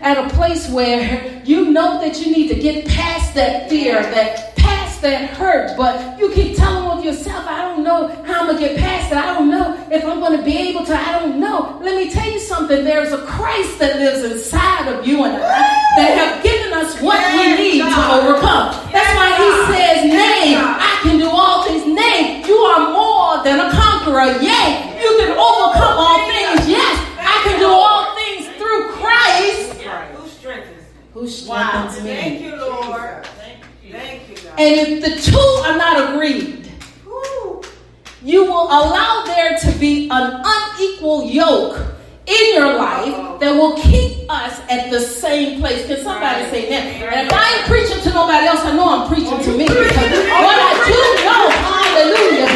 at a place where you know that you need to get past that fear, past that hurt, but you keep telling with yourself, I don't know how I'm going to get past it. I don't know if I'm going to be able to. I don't know. Let me tell you something. There's a Christ that lives inside of you and I that have given us what we need to overcome. That's why he says, nay, I can do all things. Nay, you are more than a conqueror. Yea, you can overcome all things. Yes, I can do all things through Christ. Who strengthens me. Thank you, Lord. Thank you, God. And if the two are not agreed, you will allow there to be an unequal yoke in your life that will keep us at the same place. Can somebody say that? And if I ain't preaching to nobody else, I know I'm preaching to me. Because what I do know, hallelujah,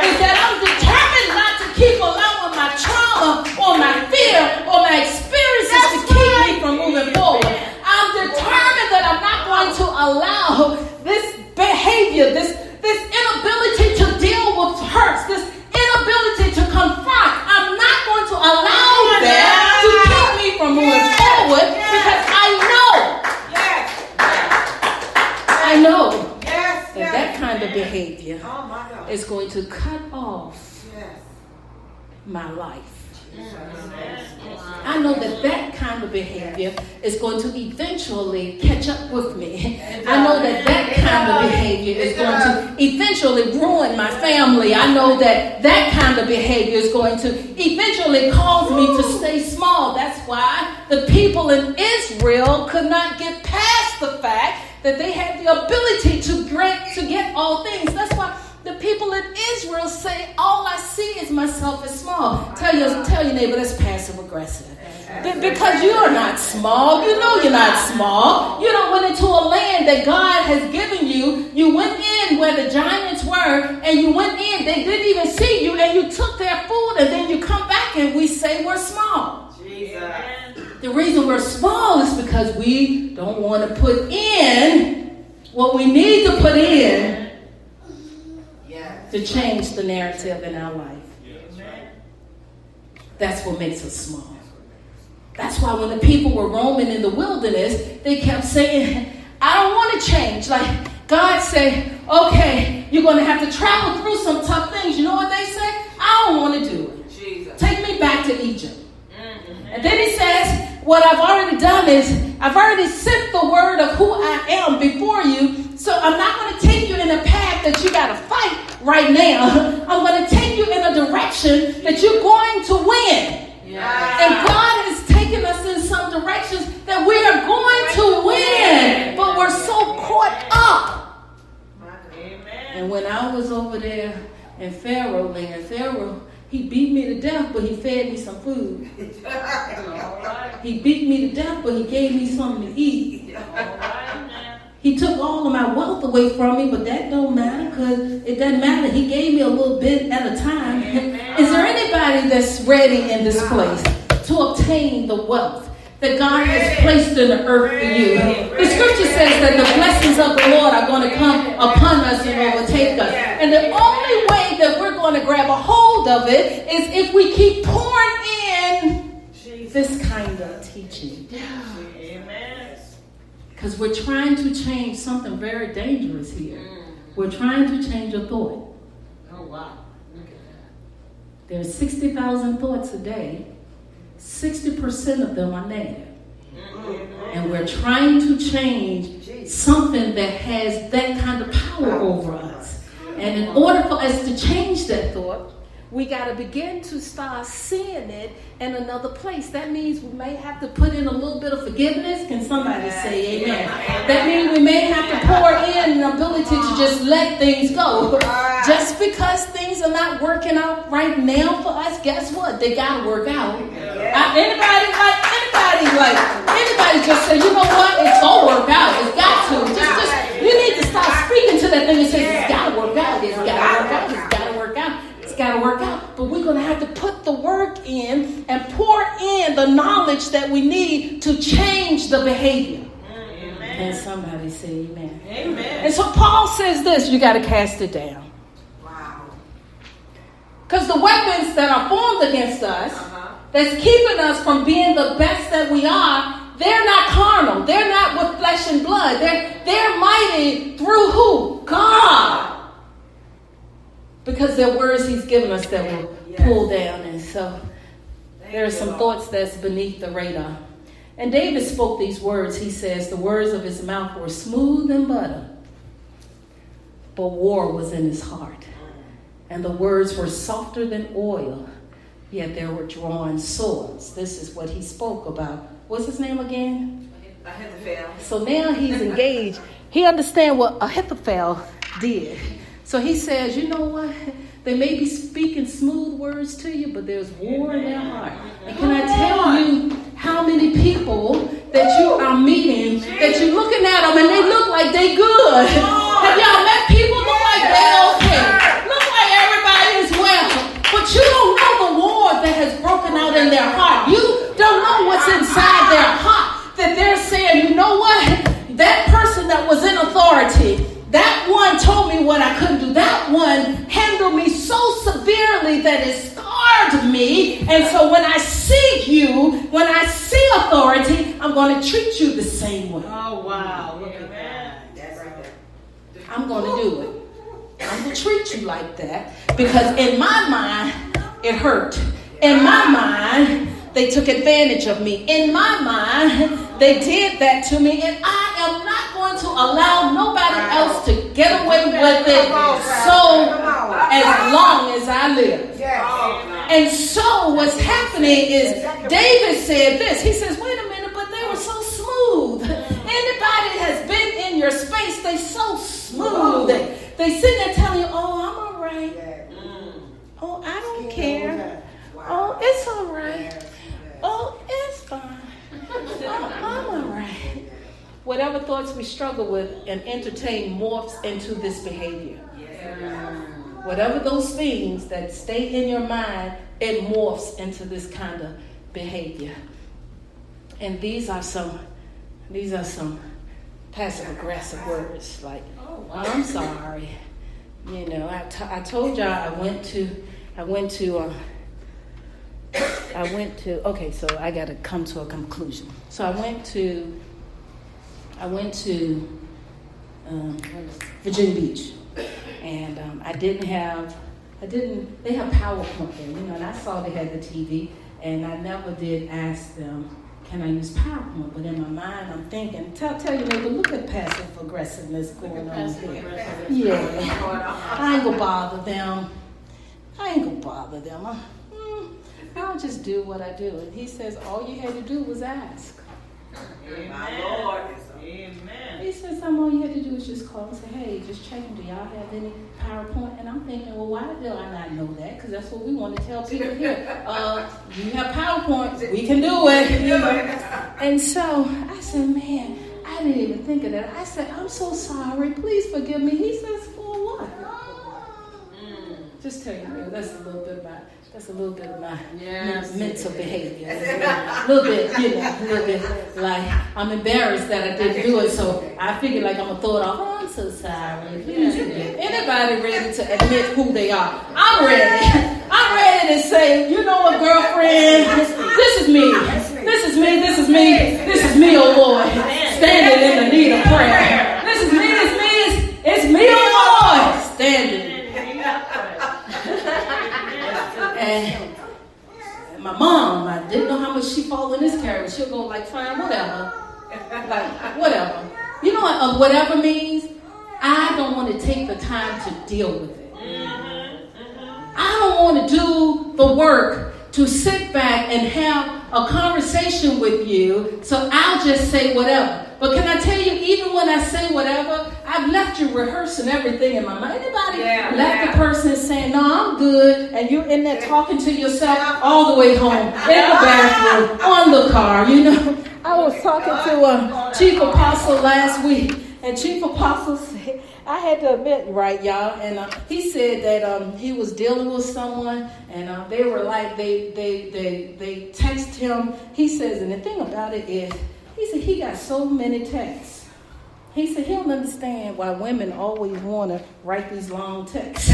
is that I'm determined not to keep allowing my trauma or my fear or my experiences to keep me from moving forward. I'm determined that I'm not going to allow this behavior, this inability to deal with hurts, this inability to confront. I'm not going to allow that to keep me from moving forward because I know that kind of behavior is going to cut off my life. I know that kind of behavior is going to eventually catch up with me. I know that kind of behavior is going to eventually ruin my family. I know that kind of behavior is going to eventually cause me to stay small. That's why the people in Israel could not get past the fact that they had the ability to get all things. That's why the people in Israel say, all I see is myself as small. Tell your neighbor that's passive aggressive. Because you are not small. You know you're not small. You don't went into a land that God has given you. You went in where the giants were and you went in. They didn't even see you and you took their food and then you come back and we say we're small. Jesus. The reason we're small is because we don't want to put in what we need to put in to change the narrative in our life. That's what makes us small. That's why when the people were roaming in the wilderness, they kept saying, I don't want to change. Like God said, okay, you're going to have to travel through some tough things. You know what they said? I don't want to do it. Jesus. Take me back to Egypt. Mm-hmm. And then he says, what I've already done is I've already sent the word of who I am before you. So I'm not going to take you in a path that you got to fight right now. I'm going to take you in a direction that you're going to win. Yeah. And God has taken us in some directions that we are going to win. But we're so caught up. Amen. And when I was over there in Pharaoh land, Pharaoh, he beat me to death, but he fed me some food. He beat me to death, but he gave me something to eat. He took all of my wealth away from me, but that don't matter because it doesn't matter. He gave me a little bit at a time. Is there anybody that's ready in this place to obtain the wealth that God has placed in the earth for you? The scripture says that the blessings of the Lord are going to come upon us and overtake us. And the only way that we're going to grab a hold of it is if we keep pouring in this kind of teaching. Because we're trying to change something very dangerous here. We're trying to change a thought. Oh, wow. Look at that. There's 60,000 thoughts a day. 60% of them are negative. And we're trying to change something that has that kind of power over us. And in order for us to change that thought, we got to begin to start seeing it in another place. That means we may have to put in a little bit of forgiveness. Can somebody say amen? That means we may have to pour in an ability to just let things go. Just because things are not working out right now for us, guess what? They got to work out. Anybody just say, you know what? It's going to work out. It's got to. Just you need to start speaking to that thing and say, it's got to work out. It's got to work out. It's got to work out. Got to work out, but we're going to have to put the work in and pour in the knowledge that we need to change the behavior. Amen. And somebody say amen. Amen. And so Paul says this, you got to cast it down. Wow. Because the weapons that are formed against us, that's keeping us from being the best that we are, they're God. They're mighty through who? God. Because they're words he's given us that will pull down. And so there are some thoughts that's beneath the radar. And David spoke these words. He says, the words of his mouth were smooth and butter, but war was in his heart. And the words were softer than oil, yet there were drawn swords. This is what he spoke about. What's his name again? Ahithophel. So now he's engaged. He understands what Ahithophel did. So he says, you know what? They may be speaking smooth words to you, but there's war in their heart. And can I tell you how many people that you are meeting, that you're looking at them and they look like they good? Have y'all met people look like they okay? Look like everybody is well. But you don't know the war that has broken out in their heart. You don't know what's inside their heart. That they're saying, you know what? That person that was in authority, that one told me what I couldn't do. That one handled me so severely that it scarred me. And so when I see you, when I see authority, I'm going to treat you the same way. Oh, wow. Look at that. That's right there. I'm going to do it. I'm going to treat you like that. Because in my mind, it hurt. In my mind, they took advantage of me. In my mind, they did that to me. And I am not going to allow nobody else to get away with it so as long as I live. And so what's happening is David said this. He says, wait a minute, but they were so smooth. Anybody has been in your space, they so smooth. They sit there telling you, oh, I'm all right. Oh, I don't care. Oh, it's all right. Oh, it's fine. Oh, I'm all right. Whatever thoughts we struggle with and entertain morphs into this behavior. Whatever those things that stay in your mind, it morphs into this kind of behavior. And these are some passive aggressive words like, oh, I'm sorry. You know, I told y'all I went to, okay, so I got to come to a conclusion. So I went to Virginia Beach, and they have PowerPoint there, you know, and I saw they had the TV, and I never did ask them, can I use PowerPoint? But in my mind, I'm thinking, tell your neighbor, look at passive aggressiveness going on here. Yeah, I ain't gonna bother them. I'll just do what I do. And he says, all you had to do was ask. My Lord. Amen. He says, all you had to do was just call and say, hey, just checking, do y'all have any PowerPoint? And I'm thinking, well, why do I not know that? Because that's what we want to tell people here. You have PowerPoint, we can do it. And so I said, man, I didn't even think of that. I said, I'm so sorry, please forgive me. He says, for what? Just tell you, that's a little bit of my mental behavior. A little bit like I'm embarrassed that I didn't do it, so I figured like I'm gonna throw it off. Oh, I'm so sorry. Please forgive. Anybody ready to admit who they are? I'm ready. I'm ready to say, you know what, girlfriend? This is me. This is me. This is me. This is me, oh Lord, standing in the need of prayer. This is me. It's me, oh Lord, standing. And my mom, I didn't know how much she fall in this carriage. She'll go like, fine, whatever. Like, whatever. You know what whatever means? I don't want to take the time to deal with it. I don't want to do the work to sit back and have a conversation with you, so I'll just say whatever. But can I tell you, even when I say whatever, I've left you rehearsing everything in my mind. Anybody left the person saying, no, I'm good, and you're in there talking to yourself all the way home, in the bathroom, on the car, you know? I was talking to Chief Apostle last week, and Chief Apostle said, I had to admit, right, y'all, and he said that he was dealing with someone, and they were like, they text him. He says, and the thing about it is, he said he got so many texts. He said he don't understand why women always want to write these long texts. I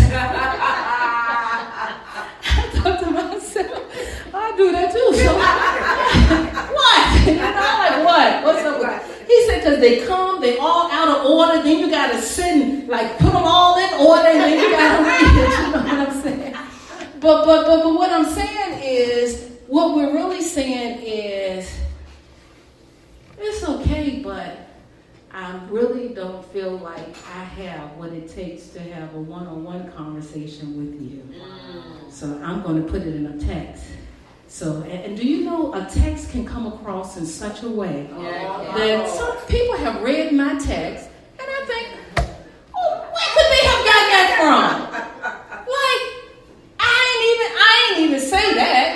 thought to myself, I do that too. So what? You know, like what? What's up with that? He said, because they come, they all out of order, then you got to sit and like put them all in order, and then you got to read it. You know what I'm saying? But what I'm saying is, what we're really saying is, it's okay, but I really don't feel like I have what it takes to have a one-on-one conversation with you. So I'm going to put it in a text. So, and do you know a text can come across in such a way that some people have read my text, and I think, oh, where could they have gotten that from? Like, I ain't even say that.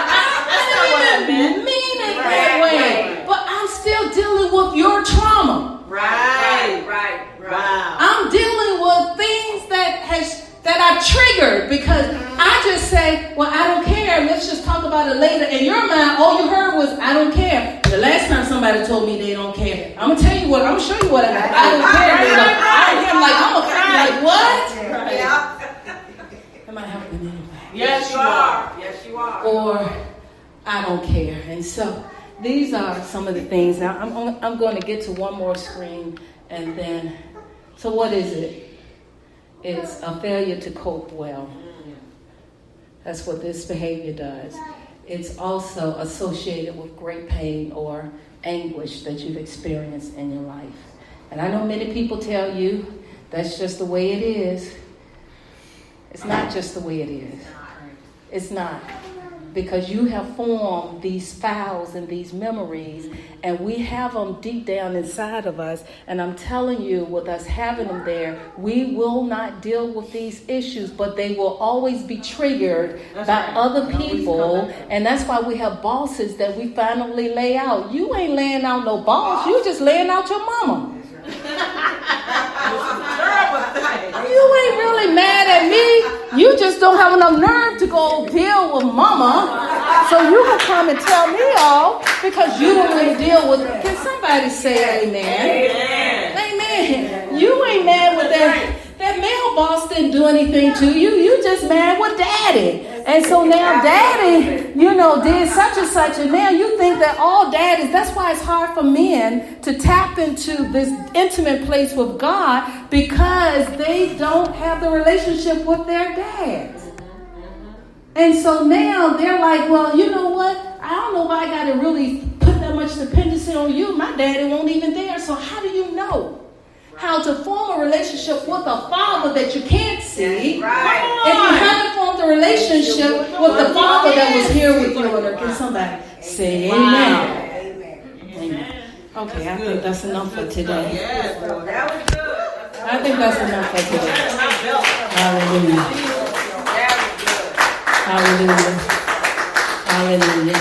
I didn't even mean it that way. But I'm still dealing with your trauma. Right. Wow. I'm dealing with things that I triggered because I just say, well, I don't care. Let's just talk about it later. In your mind, all you heard was, I don't care. The last time somebody told me they don't care, I'm going to tell you what, I'm going to show you what I don't care. I'm like, I'm like, what? Yeah. Am I helping anyway? Yes, you are. Yes, you are. Or I don't care. And so these are some of the things. Now I'm going to get to one more screen, and then, so what is it? It's a failure to cope well. That's what this behavior does. It's also associated with great pain or anguish that you've experienced in your life. And I know many people tell you that's just the way it is. It's not just the way it is. It's not. Because you have formed these files and these memories, and we have them deep down inside of us. And I'm telling you, with us having them there, we will not deal with these issues, but they will always be triggered by other people. And that's why we have bosses that we finally lay out. You ain't laying out no boss. You just laying out your mama. You ain't really mad at me. You just don't have enough nerve to go deal with mama. So you can come and tell me off because you don't want to deal with it. Can somebody say amen? Amen. You ain't mad with that. That male boss didn't do anything to you. You just mad with daddy. And so now daddy, did such and such. And now you think that all daddies, that's why it's hard for men to tap into this intimate place with God, because they don't have the relationship with their dads. And so now they're like, well, you know what? I don't know why I got to really put that much dependency on you. My daddy won't even there. So how do you know how to form a relationship with a father that you can't see? Right. If you haven't formed a relationship with the father that was here with you, or can somebody say amen? Amen. Okay, I think that's enough for today. Yes, that was good. I think that's enough for today. Hallelujah. Hallelujah. Hallelujah.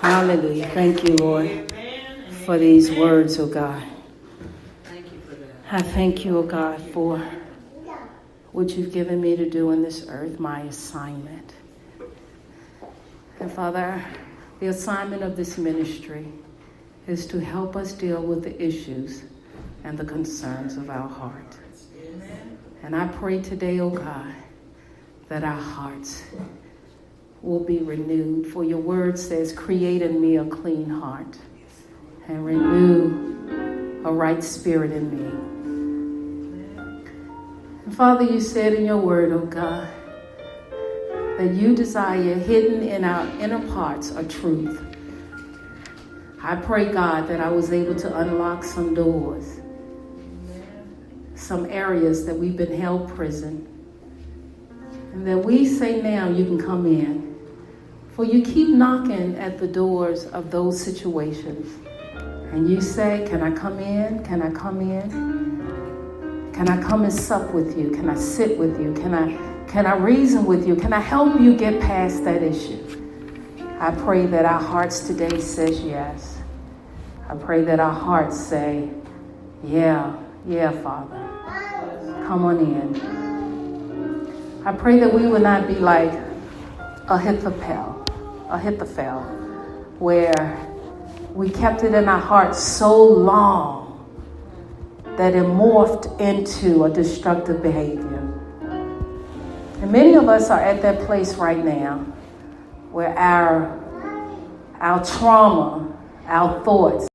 Hallelujah. Thank you, Lord, for these words, oh God. I thank you, oh God, for what you've given me to do on this earth, my assignment. And Father, the assignment of this ministry is to help us deal with the issues and the concerns of our heart. And I pray today, oh God, that our hearts will be renewed. For your word says, create in me a clean heart and renew a right spirit in me. And Father, you said in your word, oh God, that you desire hidden in our inner parts a truth. I pray, God, that I was able to unlock some doors, some areas that we've been held prison, and that we say now you can come in. For you keep knocking at the doors of those situations, and you say, can I come in? Can I come in? Can I come and sup with you? Can I sit with you? Can I reason with you? Can I help you get past that issue? I pray that our hearts today says yes. I pray that our hearts say, yeah, Father, come on in. I pray that we will not be like Ahithophel, where we kept it in our hearts so long that it morphed into a destructive behavior. And many of us are at that place right now where our trauma, our thoughts,